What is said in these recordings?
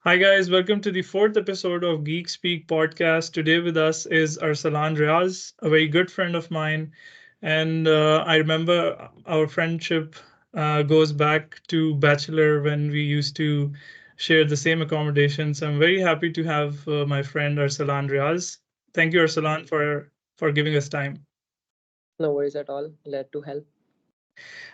Hi, guys. Welcome to the fourth episode of GeekSpeak podcast. Today with us is Arslan Riaz, a very good friend of mine. And I remember our friendship goes back to Bachelor when we used to share the same accommodations. I'm very happy to have my friend Arslan Riaz. Thank you, Arslan, for giving us time. No worries at all. Glad to help.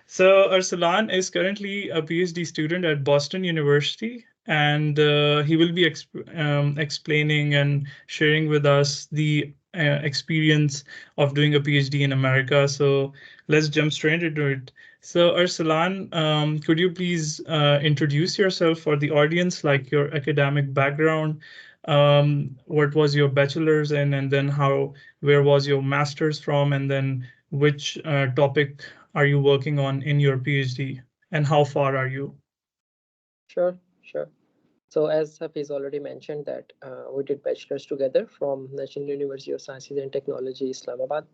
So Arsalan is currently a PhD student at Boston University, and he will be explaining and sharing with us the experience of doing a PhD in America. So let's jump straight into it. So Arsalan, could you please introduce yourself for the audience, like your academic background? What was your bachelor's in, and then where was your master's from, and then which topic are you working on in your PhD, and how far are you? Sure. So as Hafiz already mentioned that we did bachelor's together from National University of Sciences and Technology, Islamabad.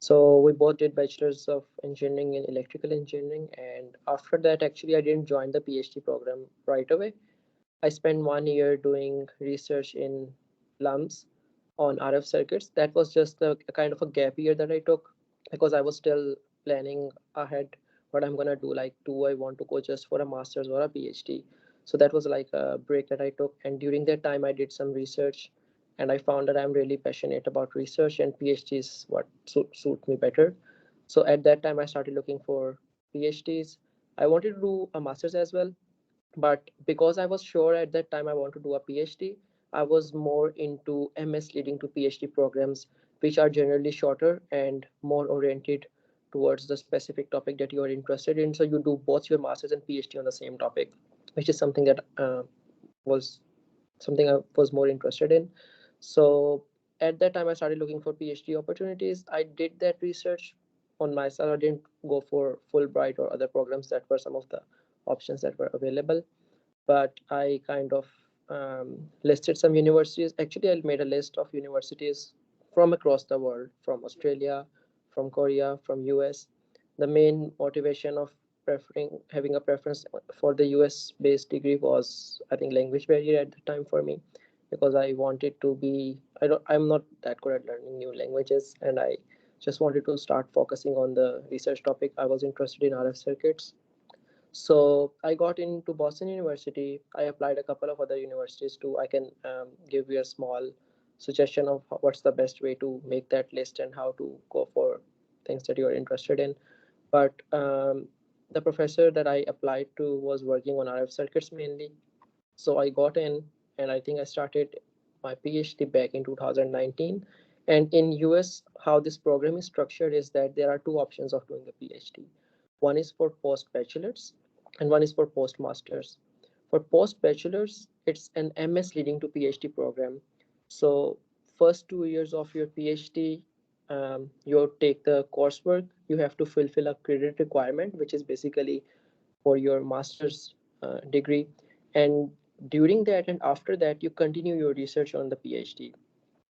So we both did bachelor's of engineering in electrical engineering, and after that, actually, I didn't join the PhD program right away. I spent 1 year doing research in LUMS on RF circuits. That was just a kind of a gap year that I took because I was still planning ahead what I'm gonna do. Like, do I want to go just for a master's or a PhD? So that was like a break that I took. And during that time, I did some research, and I found that I'm really passionate about research, and PhD is what suit me better. So at that time, I started looking for PhDs. I wanted to do a master's as well, but because I was sure at that time I want to do a PhD, I was more into MS leading to PhD programs, which are generally shorter and more oriented towards the specific topic that you are interested in. So you do both your master's and PhD on the same topic, which is something that was something I was more interested in. So at that time, I started looking for PhD opportunities. I did that research on myself. I didn't go for Fulbright or other programs that were some of the options that were available, but I kind of listed some universities. Actually, I made a list of universities from across the world, from Australia, from Korea, from US. The main motivation of preferring having a preference for the US based degree was, I think, language barrier at the time for me, because I wanted to be I'm not that good at learning new languages, and I just wanted to start focusing on the research topic. I was interested in RF circuits, so I got into Boston University. I applied a couple of other universities too. I can give you a small suggestion of what's the best way to make that list and how to go for things that you're interested in. But the professor that I applied to was working on RF circuits mainly. So I got in, and I think I started my PhD back in 2019. And in US, how this program is structured is that there are two options of doing a PhD. One is for post bachelors, and one is for post masters. For post bachelors, it's an MS leading to PhD program. So first 2 years of your PhD, you take the coursework. You have to fulfill a credit requirement, which is basically for your master's degree. And during that and after that, you continue your research on the PhD.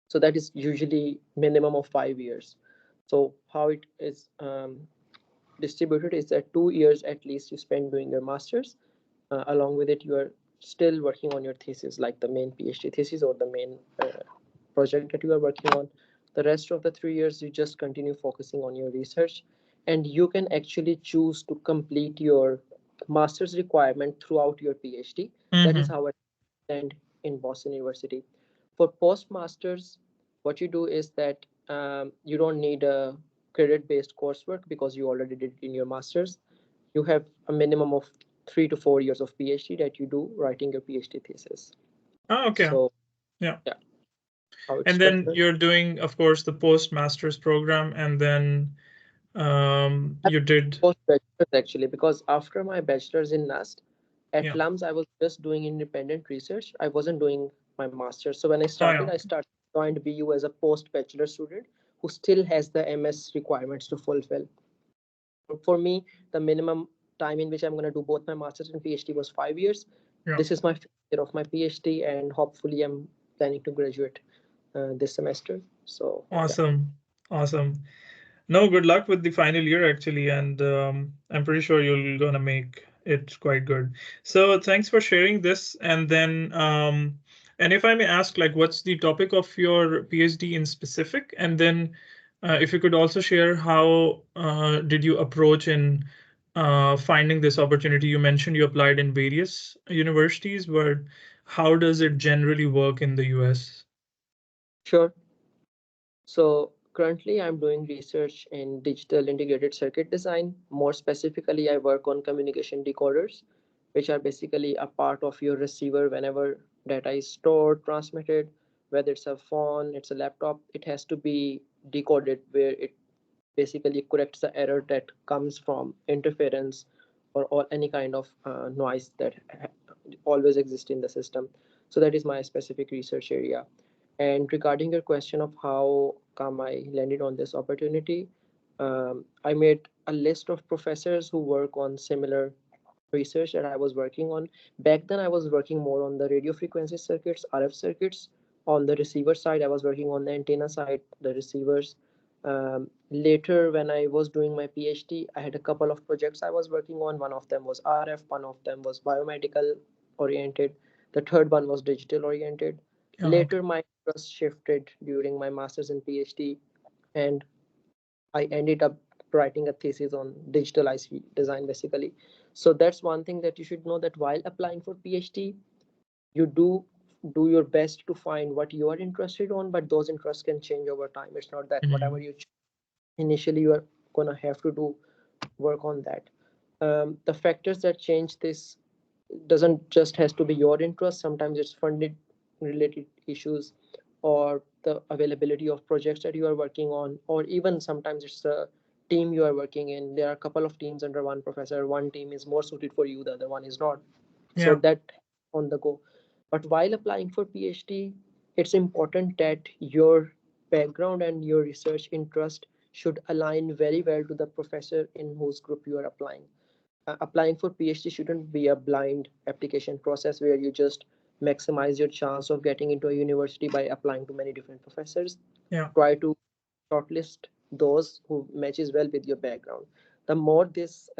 So that is usually minimum of 5 years. So how it is distributed is that 2 years at least you spend doing your master's. Along with it, you are still working on your thesis, like the main PhD thesis or the main project that you are working on. The rest of the 3 years, you just continue focusing on your research, and you can actually choose to complete your master's requirement throughout your PhD. That is Mm-hmm. how I stand in Boston University. For postmasters, what you do is that you don't need a credit-based coursework because you already did it in your master's. You have a minimum of 3 to 4 years of PhD that you do writing your PhD thesis. Oh, okay. So Yeah. yeah, how it's And then structured. you're doing, of course, the postmaster's program, and then you did. Post bachelor's actually, because after my bachelor's in NAST at Yeah. LUMS, I was just doing independent research. I wasn't doing my master's. So when I Oh, started, yeah. I started joined BU as a post bachelor student who still has the MS requirements to fulfill. For me, the minimum time in which I'm going to do both my master's and PhD was 5 years. Yeah. This is my fifth year of my PhD, and hopefully, I'm planning to graduate this semester. So yeah. Awesome. Awesome. No, good luck with the final year, actually, and I'm pretty sure you're gonna make it's quite good. So thanks for sharing this. And if I may ask, like, what's the topic of your PhD in specific? And then, if you could also share how did you approach in finding this opportunity? You mentioned you applied in various universities, but how does it generally work in the US? Sure. So currently I'm doing research in digital integrated circuit design. More specifically, I work on communication decoders, which are basically a part of your receiver whenever data is stored, transmitted, whether it's a phone, it's a laptop, it has to be decoded where it basically corrects the error that comes from interference or any kind of noise that always exists in the system. So that is my specific research area. And regarding your question of how come I landed on this opportunity, I made a list of professors who work on similar research that I was working on. Back then, I was working more on the radio frequency circuits, RF circuits. On the receiver side, I was working on the antenna side, the receivers. Later, when I was doing my PhD, I had a couple of projects I was working on. One of them was RF, one of them was biomedical oriented, the third one was digital oriented. Okay. Later, my interest shifted during my master's and PhD, and I ended up writing a thesis on digital IC design basically. So that's one thing that you should know, that while applying for PhD, you do your best to find what you are interested on, but those interests can change over time. It's not that whatever Mhm. you initially you are gonna have to do work on that. The factors that change this doesn't just has to be your interest. Sometimes it's funded related issues, or the availability of projects that you are working on, or even sometimes it's the team you are working in. There are a couple of teams under one professor. One team is more suited for you, the other one is not. So Yeah. that on the go. But while applying for PhD, it's important that your background and your research interest should align very well to the professor in whose group you are applying. Applying for PhD shouldn't be a blind application process where you just maximize your chance of getting into a university by applying to many different professors. Yeah. Try to shortlist those who matches well with your background. The more this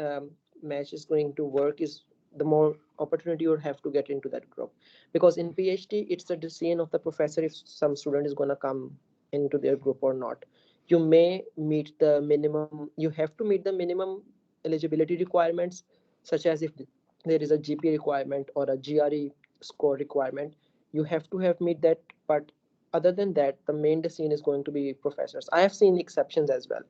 match is going to work, is the more opportunity you have to get into that group. Because in PhD, it's the decision of the professor if some student is going to come into their group or not. You may meet the minimum. You have to meet the minimum eligibility requirements, such as if there is a GPA requirement or a GRE score requirement. You have to have meet that, but other than that, the main decision is going to be professors. I have seen exceptions as well.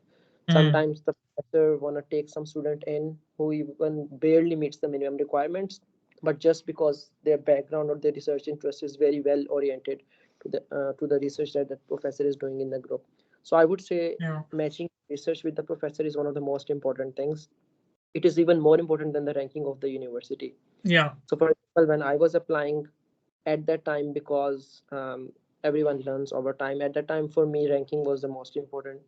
Mm. Sometimes the professor want to take some student in who even barely meets the minimum requirements, but just because their background or their research interest is very well oriented to the research that the professor is doing in the group. So I would say Yeah. matching research with the professor is one of the most important things. It is even more important than the ranking of the university. Yeah. So, for example, when I was applying at that time, because everyone learns over time, at that time for me, ranking was the most important.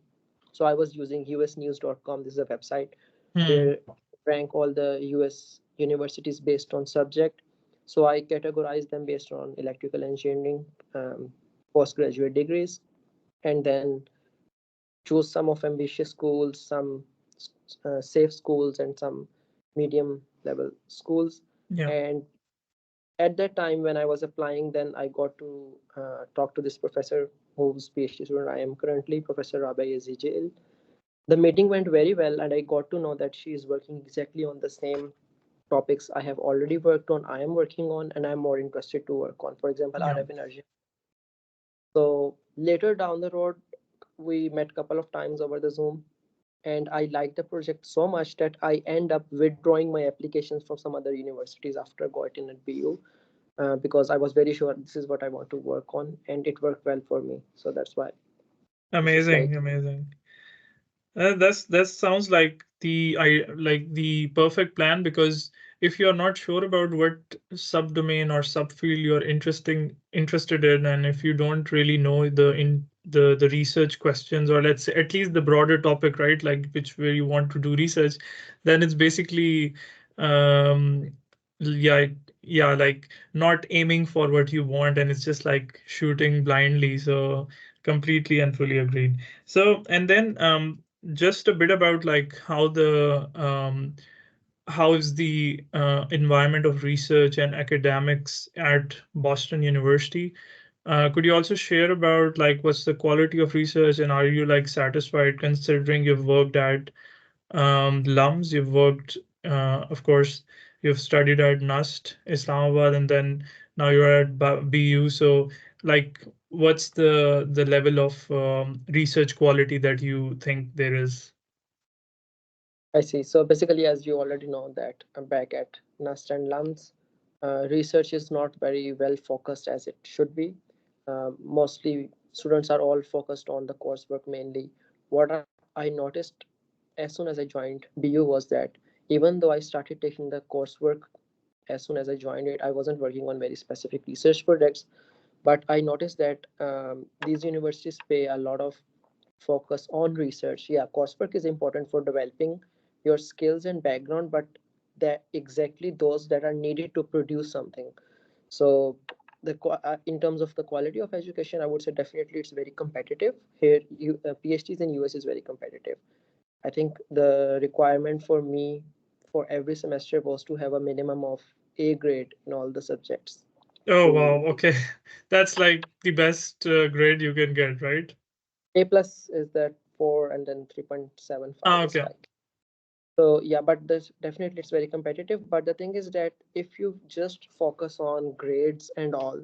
So, I was using usnews.com. This is a website Mm. where rank all the US universities based on subject. So, I categorize them based on electrical engineering, postgraduate degrees, and then choose some of ambitious schools, some safe schools, and some medium level schools. Yeah. And at that time when I was applying, then I got to talk to this professor whose PhD student I am currently, Professor Rabia Yazijil. The meeting went very well, and I got to know that she is working exactly on the same topics I have already worked on, I am working on, and I'm more interested to work on. For example, Yeah. RF energy. So later down the road, we met a couple of times over the Zoom, and I liked the project so much that I end up withdrawing my applications from some other universities after going at BU, because I was very sure this is what I want to work on, and it worked well for me. So that's why this is Amazing. like, Amazing. That sounds like the perfect plan, because if you're not sure about what subdomain or subfield you're interested in, and if you don't really know the research questions, or let's say at least the broader topic, right, like which where you want to do research, then it's basically um yeah, yeah, like not aiming for what you want, and it's just like shooting blindly. So completely and fully agreed. So, and then just a bit about like how the how is the environment of research and academics at Boston University? Could you also share about like what's the quality of research, and are you like satisfied considering you've worked at LUMS, you've worked, of course, you've studied at NUST, Islamabad, and then now you're at BU. So, like, what's the level of research quality that you think there is? I see. So basically, as you already know, that back at NUST and LUMS, research is not very well focused as it should be. Mostly, students are all focused on the coursework mainly. What I noticed as soon as I joined BU was that even though I started taking the coursework as soon as I joined it, I wasn't working on very specific research projects. But I noticed that these universities pay a lot of focus on research. Yeah, coursework is important for developing your skills and background, but that exactly those that are needed to produce something. So in terms of the quality of education, I would say definitely it's very competitive here. PhDs in US is very competitive. I think the requirement for me for every semester was to have a minimum of A grade in all the subjects Oh, to wow. Okay. That's like the best grade you can get, right? A plus is that 4 and then 3.75 is Okay. like. So yeah, but this definitely it's very competitive. But the thing is that if you just focus on grades and all,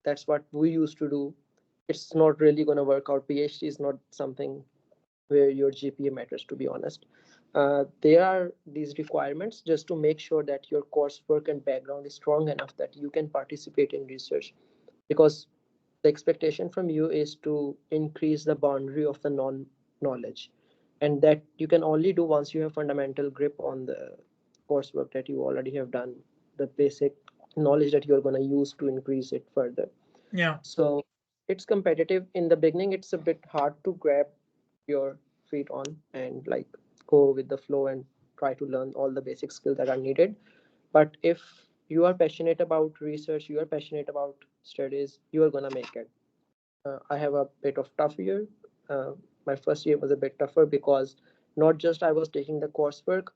that's what we used to do. It's not really gonna work out. PhD is not something where your GPA matters, to be honest. There are these requirements just to make sure that your coursework and background is strong enough that you can participate in research, because the expectation from you is to increase the boundary of the non knowledge, and that you can only do once you have fundamental grip on the coursework that you already have done, the basic knowledge that you're going to use to increase it further. Yeah. So it's competitive. In the beginning it's a bit hard to grab your feet on and like go with the flow and try to learn all the basic skills that are needed. But if you are passionate about research, you are passionate about studies, you are going to make it. I have a bit of tough year. My first year was a bit tougher because not just I was taking the coursework,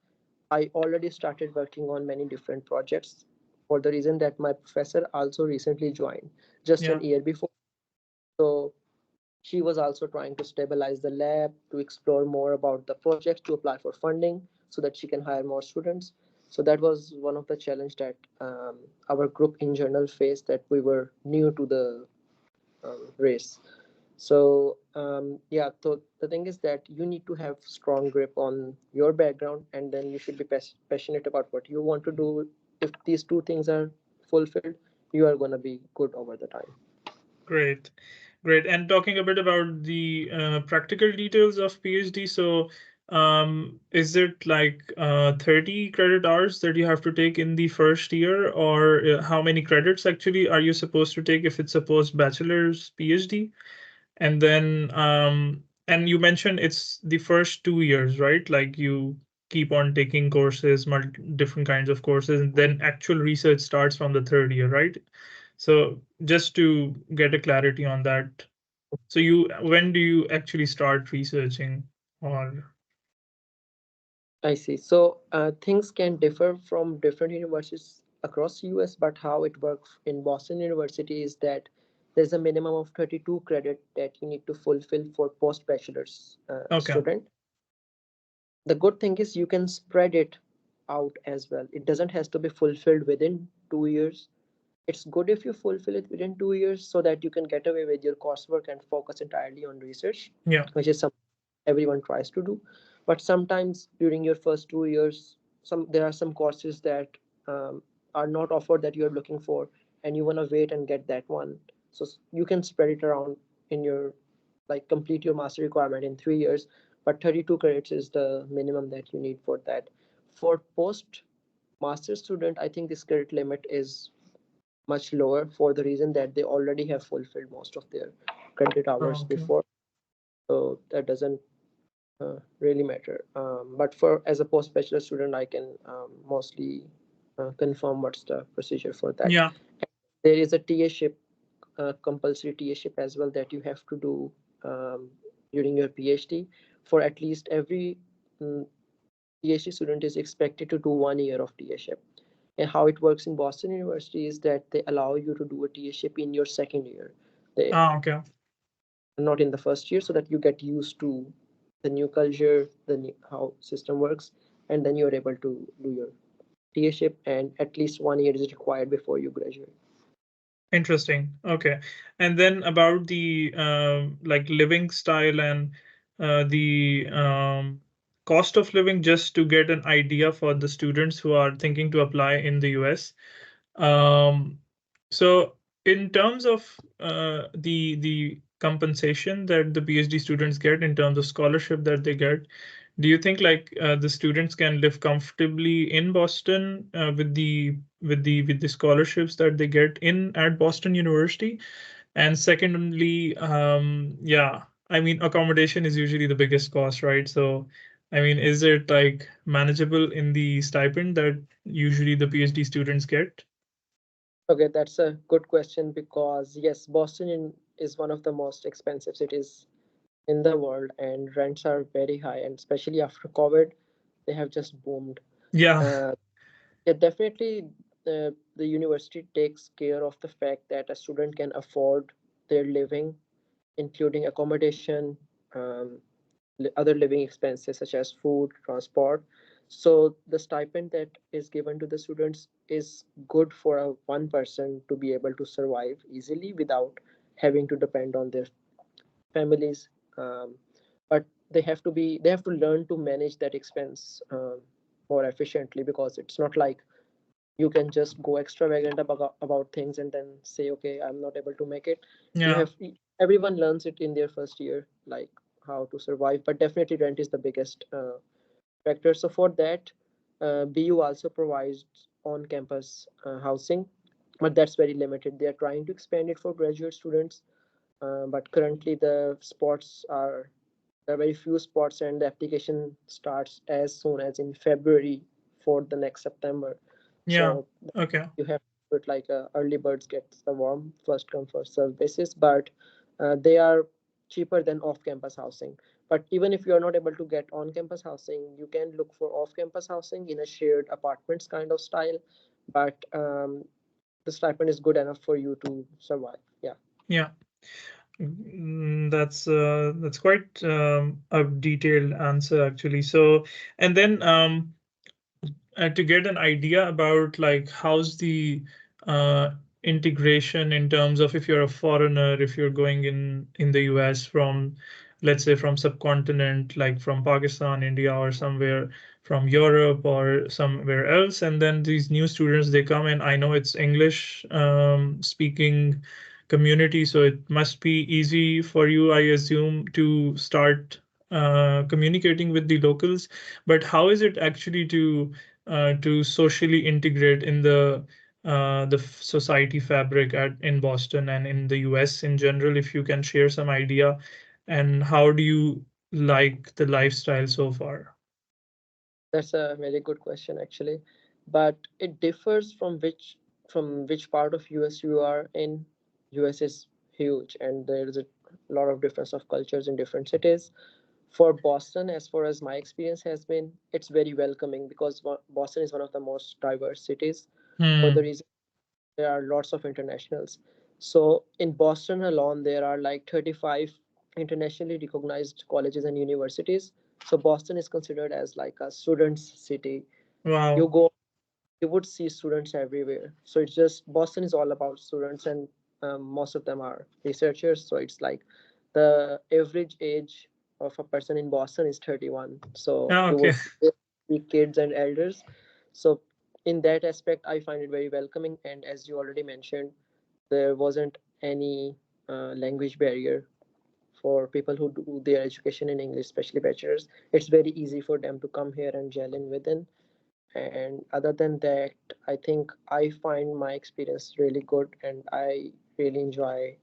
I already started working on many different projects, for the reason that my professor also recently joined just an Yeah. year before. So she was also trying to stabilize the lab, to explore more about the project, to apply for funding so that she can hire more students. So that was one of the challenge that our group in general faced, that we were new to the race. So yeah, so the thing is that you need to have strong grip on your background, and then you should be passionate about what you want to do. If these two things are fulfilled, you are going to be good over the time. Great. Great. And talking a bit about the practical details of PhD, so is it like 30 credit hours that you have to take in the first year, or how many credits actually are you supposed to take if it's a post-bachelor's PhD? And then, and you mentioned it's the first 2 years, right? Like you keep on taking courses, different kinds of courses, and then actual research starts from the third year, right? So just to get a clarity on that, so when do you actually start researching? Or I see. So things can differ from different universities across US, but how it works in Boston University is that there's a minimum of 32 credit that you need to fulfill for post-bachelor's okay, student. The good thing is you can spread it out as well. It doesn't have to be fulfilled within 2 years. It's good if you fulfill it within 2 years so that you can get away with your coursework and focus entirely on research, yeah, which is something everyone tries to do. But sometimes during your first 2 years, there are some courses that um, are not offered that you're looking for, and you want to wait and get that one. So you can spread it around in your, like, complete your master requirement in 3 years. But 32 credits is the minimum that you need for that. For post master student, I think this credit limit is much lower, for the reason that they already have fulfilled most of their credit hours okay, before, so that doesn't really matter. But for as a post bachelor student, I can mostly confirm what's the procedure for that. yeah, There is a TA ship, compulsory TA ship as well, that you have to do during your PhD for at least every PhD student is expected to do 1 year of TA-ship. And how it works in Boston University is that they allow you to do a TA-ship in your second year. They Ah, okay. not in the first year, so that you get used to the new culture, the new, how system works, and then you're able to do your TA-ship, and at least 1 year is required before you graduate. Interesting. Okay. And then about the like living style and the cost of living, just to get an idea for the students who are thinking to apply in the US. Um, so in terms of the compensation that the PhD students get in terms of scholarship that they get, do you think like the students can live comfortably in Boston with the scholarships that they get in at Boston University? And secondly, yeah, I mean accommodation is usually the biggest cost, right? So I mean, is it like manageable in the stipend that usually the PhD students get? Okay, that's a good question, because yes, is one of the most expensive cities in the world, and rents are very high, and especially after COVID, they have just boomed. Yeah, Uh, yeah, definitely, the university takes care of the fact that a student can afford their living, including accommodation, um, other living expenses such as food, transport. So the stipend that is given to the students is good for a one person to be able to survive easily without having to depend on their families. But they have to learn to manage that expense more efficiently, because it's not like you can just go extravagant about things and then say, okay, I'm not able to make it. You yeah, have Everyone learns it in their first year, like how to survive, but definitely rent is the biggest factor. So for that, BU also provides on campus housing, but that's very limited. They are trying to expand it for graduate students, but currently there are very few spots, and the application starts as soon as in February for the next September. yeah. So Okay. you have to put like early birds gets the warm, first come first serve basis, but they are cheaper than off campus housing. But even if you are not able to get on campus housing, you can look for off campus housing in a shared apartments kind of style, but the stipend is good enough for you to survive. Yeah. Yeah. That's quite a detailed answer actually. So, and then to get an idea about like how's the uh, integration in terms of if you're a foreigner, if you're going in the US from, let's say, from subcontinent, like from Pakistan, India, or somewhere from Europe or somewhere else, and then these new students they come in. I know it's English speaking community, so it must be easy for you, I assume, to start communicating with the locals. But how is it actually to socially integrate in the society fabric in Boston and in the US in general, if you can share some idea, and how do you like the lifestyle so far? That's a very good question actually, but it differs from which part of US you are in. US is huge, and there is a lot of difference of cultures in different cities. For Boston, as far as my experience has been, it's very welcoming, because Boston is one of the most diverse cities, for the Hmm. reason there are lots of internationals. So in Boston alone, there are like 35 internationally recognized colleges and universities. So Boston is considered as like a students city. You Wow. go, you would see students everywhere. So it's just Boston is all about students, and most of them are researchers. So it's like the average age of a person in Boston is 31. So Ah, you okay. would see kids and elders. So in that aspect, I find it very welcoming. And as you already mentioned, there wasn't any language barrier for people who do their education in English, especially bachelors. It's very easy for them to come here and gel in within. And other than that, I think I find my experience really good, and I really enjoy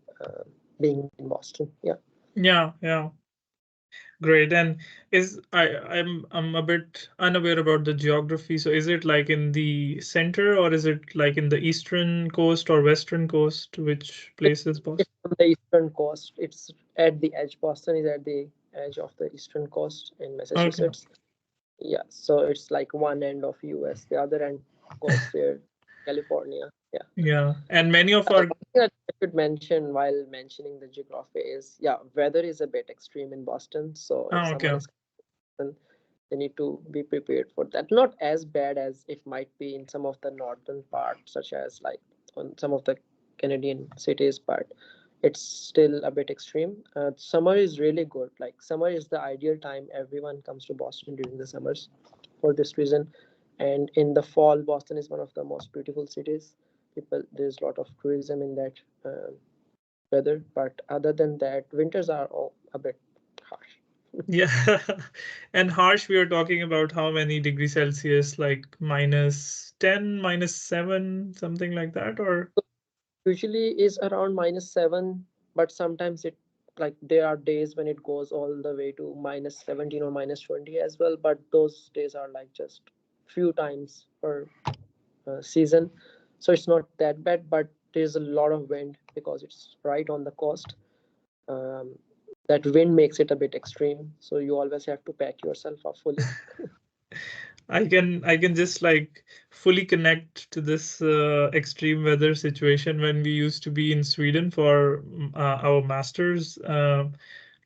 being in Boston. Yeah. Yeah, yeah. Great. And I'm a bit unaware about the geography. So is it like in the center or is it like in the eastern coast or western coast? Which It, place is it's Boston? on the eastern coast. It's at the edge. Boston is at the edge of the eastern coast in Okay. Massachusetts. Yeah, so it's like one end of US, the other end goes there, California. Yeah. Yeah, and many of our One thing I should mention while mentioning the geography is, yeah, weather is a bit extreme in Boston. So if someone okay. is, they need to be prepared for that. Not as bad as it might be in some of the northern parts, such as like on some of the Canadian cities, but it's still a bit extreme. Summer is really good. Like summer is the ideal time. Everyone comes to Boston during the summers for this reason. And in the fall, Boston is one of the most beautiful cities. People, there's a lot of tourism in that weather. But other than that, winters are all a bit harsh. Yeah. And harsh, we are talking about how many degrees Celsius, like -10, -7, something like that, or Usually is around -7, but sometimes it, like there are days when it goes all the way to -17 or -20 as well, but those days are like just few times per season, so it's not that bad. But there's a lot of wind because it's right on the coast. um, that wind makes it a bit extreme, so you always have to pack yourself up fully. I can just like fully connect to this extreme weather situation when we used to be in Sweden for our masters.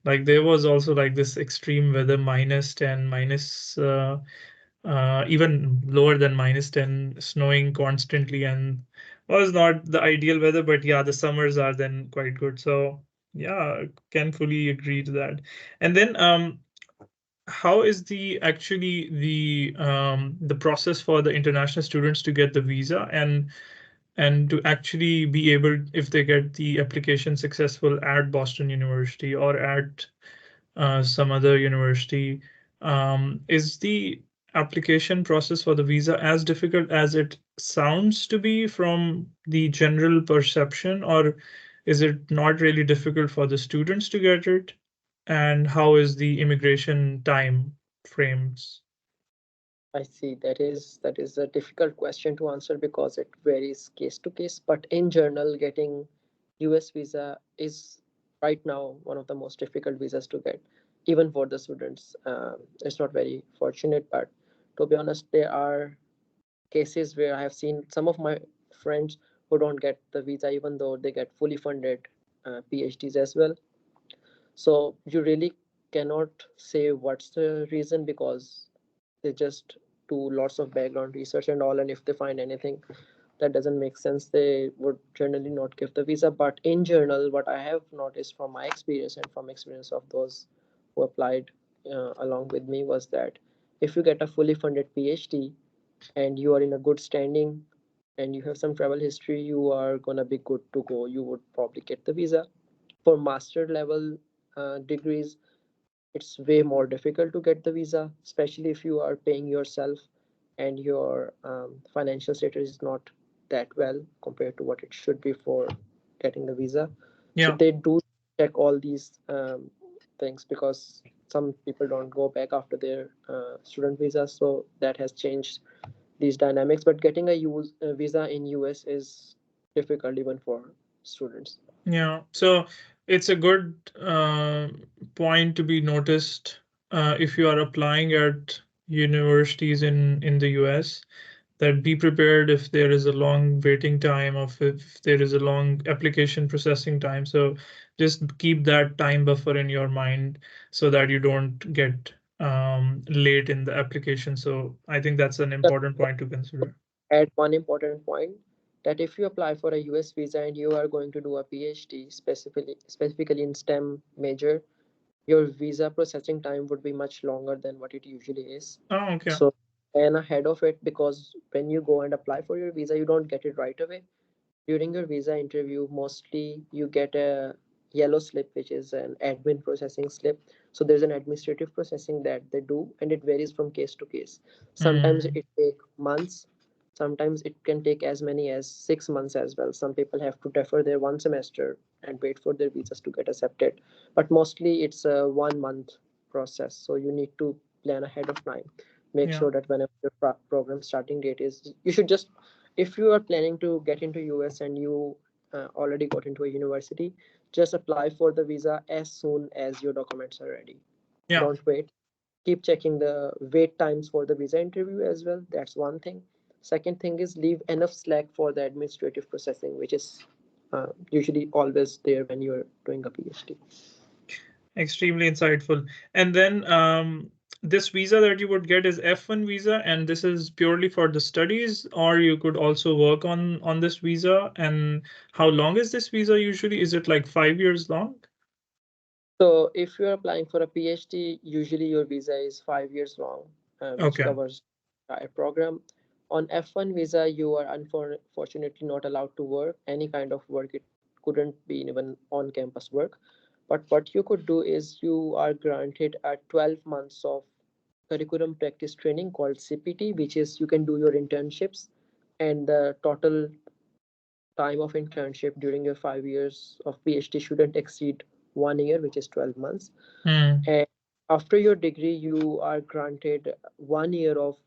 Like there was also like this extreme weather, -10, minus even lower than -10, snowing constantly, and was not the ideal weather. But yeah, the summers are then quite good. So yeah, can fully agree to that. And then how is the process for the international students to get the visa, and to actually be able, if they get the application successful at Boston University or at some other university, is the application process for the visa as difficult as it sounds to be from the general perception, or is it not really difficult for the students to get it? And how is the immigration time frames? I see. That is a difficult question to answer because it varies case to case. But in general, getting US visa is right now one of the most difficult visas to get, even for the students. It's not very fortunate, but to be honest, there are cases where I have seen some of my friends who don't get the visa even though they get fully funded PhDs as well. So you really cannot say what's the reason because they just do lots of background research and all, and if they find anything that doesn't make sense, they would generally not give the visa. But in general, what I have noticed from my experience and from experience of those who applied along with me was that if you get a fully funded PhD and you are in a good standing and you have some travel history, you are gonna be good to go. You would probably get the visa. For master level degrees, it's way more difficult to get the visa, especially if you are paying yourself and your financial status is not that well compared to what it should be for getting the visa. So Yeah. they do check all these things because some people don't go back after their student visa. So that has changed these dynamics. But getting a visa in US is difficult even for students. Yeah, so it's a good point to be noticed if you are applying at universities in the US, that be prepared if there is a long waiting time, of if there is a long application processing time. So just keep that time buffer in your mind so that you don't get late in the application. So I think that's an important point to consider. Add one important point that if you apply for a US visa and you are going to do a PhD specifically in STEM major, your visa processing time would be much longer than what it usually is. Oh, okay. So plan ahead of it because when you go and apply for your visa, you don't get it right away. During your visa interview, mostly you get a yellow slip, which is an admin processing slip. So there's an administrative processing that they do, and it varies from case to case. Sometimes Hmm. it take months, sometimes it can take as many as 6 months as well. Some people have to defer their one semester and wait for their visas to get accepted, but mostly it's a 1 month process. So you need to plan ahead of time. Make Yeah. sure that whenever your program starting date is, you should just, if you are planning to get into US and you already got into a university, just apply for the visa as soon as your documents are ready. Yeah. Don't wait. keep checking the wait times for the visa interview as well. That's one thing. Second thing is leave enough slack for the administrative processing, which is usually always there when you're doing a PhD. Extremely insightful. And then this visa that you would get is F-1 visa, and this is purely for the studies, or you could also work on this visa. And how long is this visa usually? Is it like 5 years long? So if you're applying for a PhD, usually your visa is 5 years long, which Okay. covers a program. On F1 visa, you are unfortunately not allowed to work any kind of work. It couldn't be even on-campus work. But what you could do is you are granted a 12 months of curriculum practice training called CPT, which is you can do your internships, and the total time of internship during your 5 years of PhD shouldn't exceed 1 year, which is 12 months. Hmm. And after your degree, you are granted 1 year of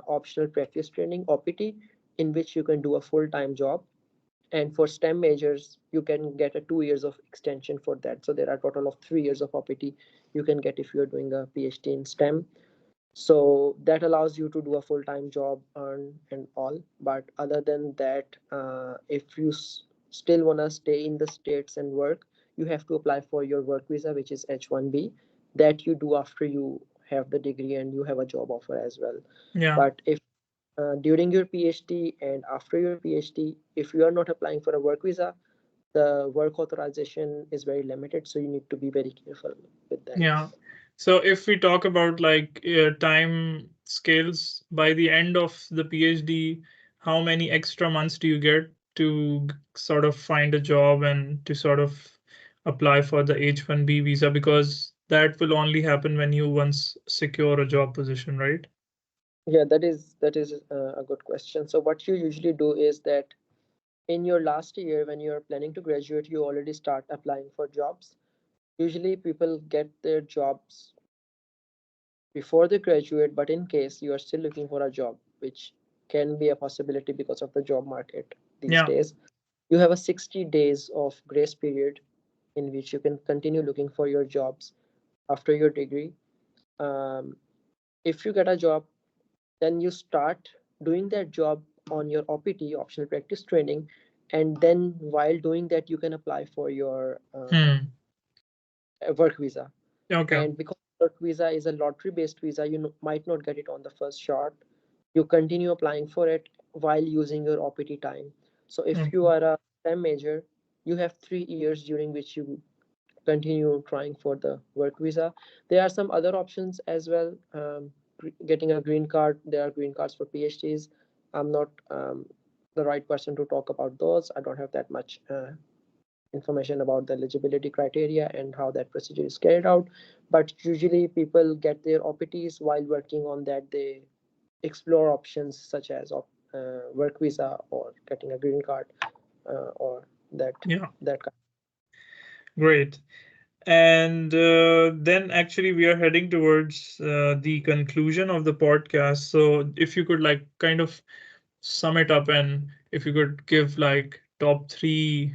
optional practice training, OPT, in which you can do a full-time job. And for STEM majors, you can get a 2 years of extension for that. So there are a total of 3 years of OPT you can get if you're doing a PhD in STEM. So that allows you to do a full-time job, earn and all. But other than that, if you still want to stay in the states and work, you have to apply for your work visa, which is H1B, that you do after you have the degree and you have a job offer as well. Yeah. But if during your PhD and after your PhD, if you are not applying for a work visa, the work authorization is very limited, so you need to be very careful with that. Yeah. So if we talk about like time scales, by the end of the PhD, how many extra months do you get to sort of find a job and to sort of apply for the H-1B visa? Because that will only happen when you once secure a job position, right? Yeah, that is a good question. So what you usually do is that in your last year, when you're planning to graduate, you already start applying for jobs. Usually, people get their jobs before they graduate, but in case you are still looking for a job, which can be a possibility because of the job market these Yeah. days, you have a 60 days of grace period in which you can continue looking for your jobs after your degree. Um, if you get a job, then you start doing that job on your OPT, optional practice training, and then while doing that you can apply for your Hmm. work visa. Okay. And because work visa is a lottery based visa, you might not get it on the first shot. You continue applying for it while using your OPT time. So if you Okay. are a STEM major, you have 3 years during which you continue trying for the work visa. There are some other options as well. Getting a green card. There are green cards for PhDs. I'm not the right person to talk about those. I don't have that much information about the eligibility criteria and how that procedure is carried out. But usually, people get their OPTs while working on that. They explore options such as work visa or getting a green card or that Yeah. that kind. Great. And then actually we are heading towards the conclusion of the podcast. So if you could like kind of sum it up, and if you could give like top three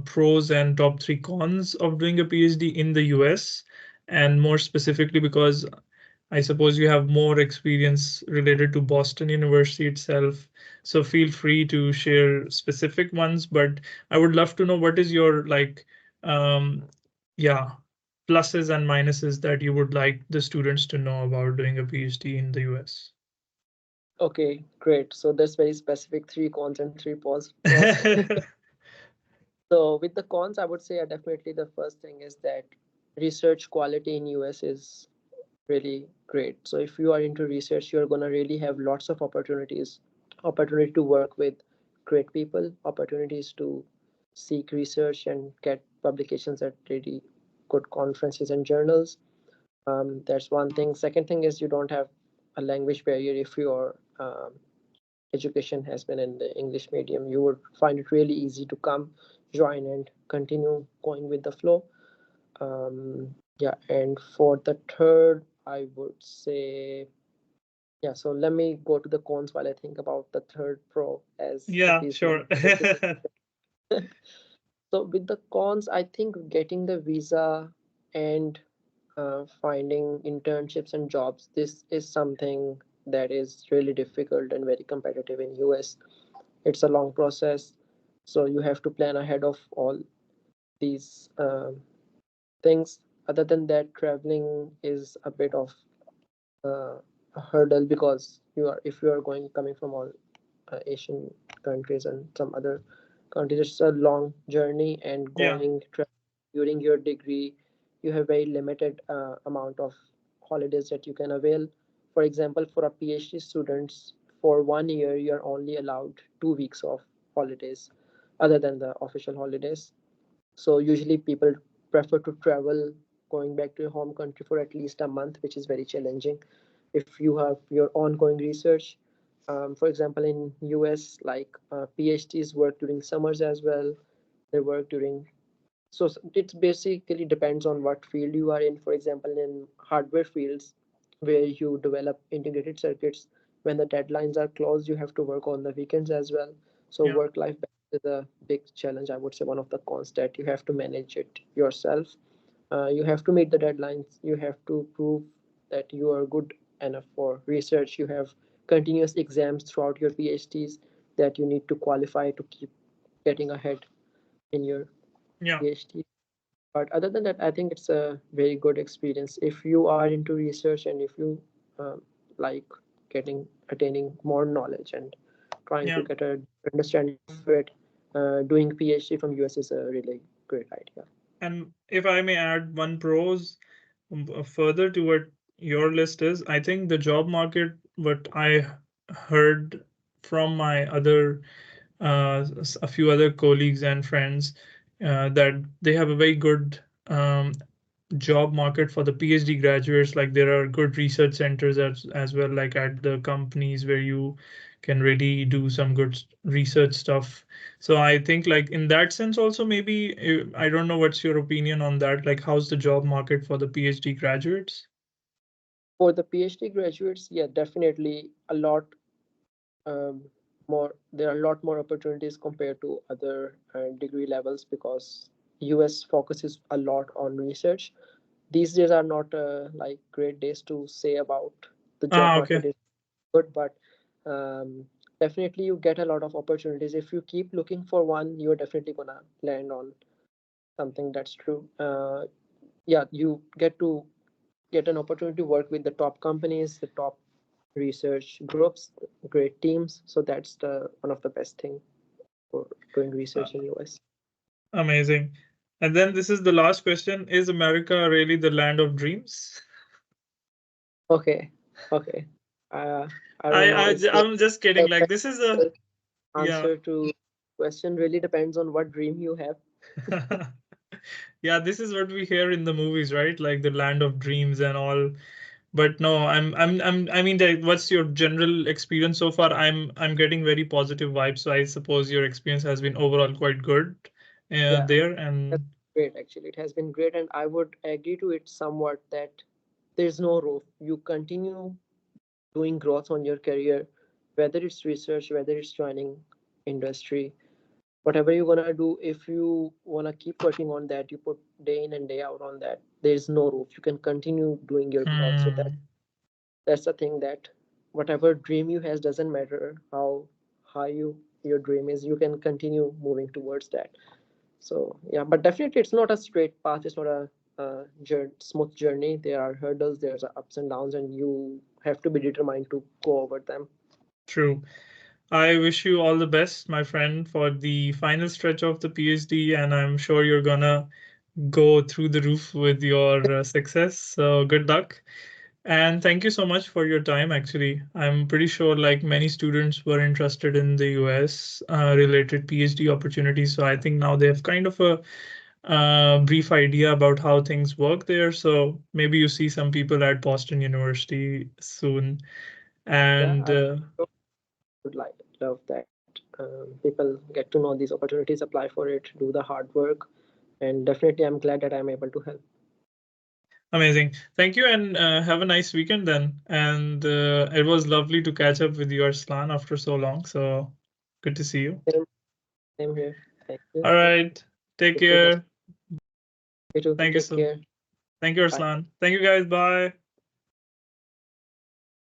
pros and top three cons of doing a PhD in the US, and more specifically because I suppose you have more experience related to Boston University itself. So feel free to share specific ones, but I would love to know what is your like um yeah, pluses and minuses that you would like the students to know about doing a PhD in the US. Okay, great. So that's very specific, three cons and three pros. So with the cons, I would say definitely the first thing is that research quality in US is really great. So if you are into research, you're gonna really have lots of opportunities, opportunity to work with great people, opportunities to seek research and get publications at really good conferences and journals. That's one thing. Second thing is you don't have a language barrier if your education has been in the English medium. You would find it really easy to come, join, and continue going with the flow. Yeah, and for the third, I would say, yeah, so let me go to the cons while I think about the third pro, as Yeah, Hafiz sure. mentioned. So with the cons, I think getting the visa and finding internships and jobs. This is something that is really difficult and very competitive in US. It's a long process, so you have to plan ahead of all these things. Other than that, traveling is a bit of a hurdle because you are if you are going coming from all Asian countries and some other countries. It's a long journey, and Yeah. during your degree, you have very limited amount of holidays that you can avail. For example, for a PhD students, for 1 year, you are only allowed 2 weeks of holidays, other than the official holidays. So usually people prefer to travel, going back to your home country for at least a month, which is very challenging if you have your ongoing research. For example, in US, like PhDs work during summers as well. They work during it basically depends on what field you are in. For example, in hardware fields where you develop integrated circuits, when the deadlines are closed, you have to work on the weekends as well. So Yeah. work life balance is a big challenge. I would say one of the cons that you have to manage it yourself. You have to meet the deadlines. You have to prove that you are good enough for research. You have continuous exams throughout your PhDs that you need to qualify to keep getting ahead in your Yeah. PhD. But other than that, I think it's a very good experience if you are into research and if you um, like attaining more knowledge and trying to Yeah. get a understanding of it. Doing PhD from US is a really great idea. And if I may add one pros further to what your list is, I think the job market, what I heard from my other a few other colleagues and friends, that they have a very good job market for the PhD graduates. Like there are good research centers as well, like at the companies where you can really do some good research stuff. So I think like in that sense also maybe I don't know what's your opinion on that. Like how's the job market for the PhD graduates? For the PhD graduates, yeah, definitely a lot um, more. There are a lot more opportunities compared to other degree levels because US focuses a lot on research. These days are not like great days to say about the job Ah, okay. market is good, but um, definitely you get a lot of opportunities. If you keep looking for one, you're definitely gonna land on something that's true. Yeah, you get an opportunity to work with the top companies, the top research groups, great teams. So that's the one of the best thing for doing Uh, research in US. Amazing. And then this is the last question. Is America really the land of dreams? Okay, okay. Uh, I don't know if there's I'm just kidding. a Like this is a yeah. answer to question. Really depends on what dream you have. Yeah, this is what we hear in the movies, right? Like the land of dreams and all. But no, I mean, like, what's your general experience so far? I'm getting very positive vibes. So I suppose your experience has been overall quite good Yeah, there. that's And great. Actually, it has been great, and I would agree to it somewhat that there's no roof. You continue doing growth on your career, whether it's research, whether it's joining industry, whatever you're gonna do. If you wanna keep working on that, you put day in and day out on that. There's no roof. You can continue doing your growth. So hmm, that's the thing that whatever dream you has doesn't matter how high your dream is. You can continue moving towards that. So yeah, but definitely it's not a straight path. It's not a smooth journey. There are hurdles. There's ups and downs, and you have to be determined to go over them. true. I wish you all the best, my friend, for the final stretch of the PhD, and I'm sure you're gonna go through the roof with your success. So good luck. And thank you so much for your time. Actually, I'm pretty sure like many students were interested in the US related PhD opportunities. So I think now they have kind of a brief idea about how things work there. So maybe you see some people at Boston University soon. Yeah, And I would like love that people get to know these opportunities, apply for it, do the hard work, and definitely I'm glad that I'm able to help. amazing. Thank you, and have a nice weekend then. And it was lovely to catch up with you, Arslan, after so long. So good to see you. Same, same here. Thank you. All right. Take Good to catch care. you too. Thank you Take so care. Thank you, Arslan. Thank you, guys. Bye.